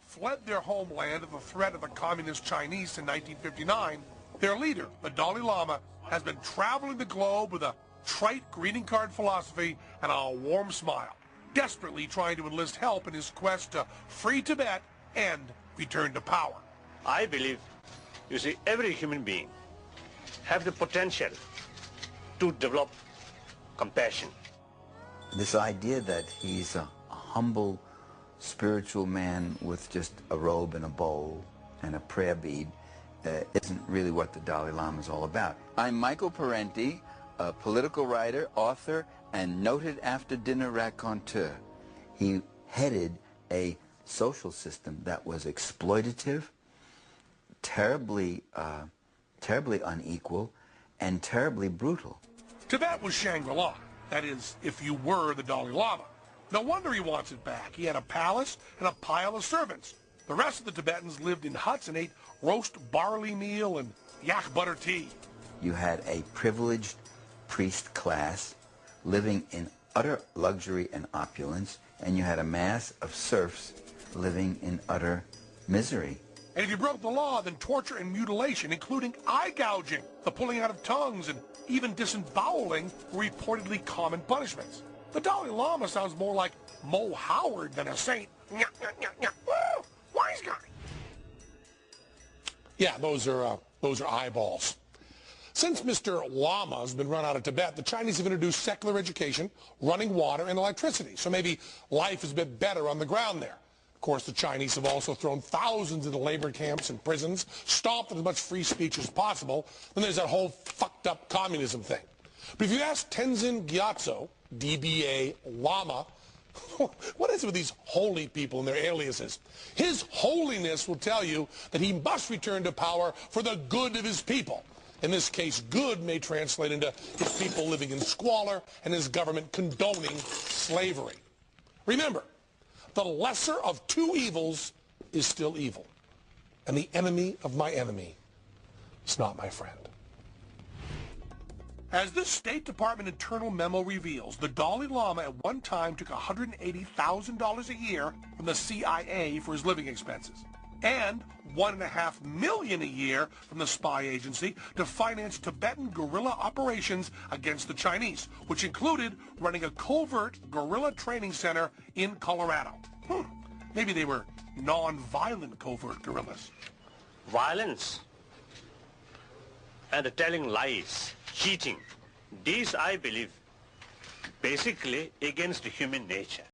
fled their homeland at the threat of the communist Chinese in 1959, their leader, the Dalai Lama, has been traveling the globe with a trite greeting card philosophy and a warm smile, desperately trying to enlist help in his quest to free Tibet and return to power. I believe, you see, every human being have the potential to develop compassion. This idea that he's a humble spiritual man with just a robe and a bowl and a prayer bead isn't really what the Dalai Lama is all about. I'm Michael Parenti, a political writer, author, and noted after-dinner raconteur. He headed a social system that was exploitative, terribly unequal, and terribly brutal. Tibet was Shangri-La. That is, if you were the Dalai Lama. No wonder he wants it back. He had a palace and a pile of servants. The rest of the Tibetans lived in huts and ate roast barley meal and yak butter tea. You had a privileged priest class living in utter luxury and opulence, and you had a mass of serfs living in utter misery. And if you broke the law, then torture and mutilation, including eye gouging, the pulling out of tongues, and even disemboweling were reportedly common punishments. The Dalai Lama sounds more like Mo Howard than a saint. Woo! Wise guy. Yeah, those are eyeballs. Since Mr. Lama has been run out of Tibet, the Chinese have introduced secular education, running water, and electricity. So maybe life is a bit better on the ground there. Of course, the Chinese have also thrown thousands into labor camps and prisons, stopped as much free speech as possible. Then there's that whole fucked up communism thing. But if you ask Tenzin Gyatso, DBA Lama, what is it with these holy people and their aliases? His holiness will tell you that he must return to power for the good of his people. In this case, good may translate into his people living in squalor and his government condoning slavery. Remember, the lesser of two evils is still evil, and the enemy of my enemy is not my friend. As this State Department internal memo reveals, the Dalai Lama at one time took $180,000 a year from the CIA for his living expenses, and $1.5 million a year from the spy agency to finance Tibetan guerrilla operations against the Chinese, which included running a covert guerrilla training center in Colorado. Maybe they were non-violent covert guerrillas. Violence and telling lies, cheating, these I believe basically against human nature.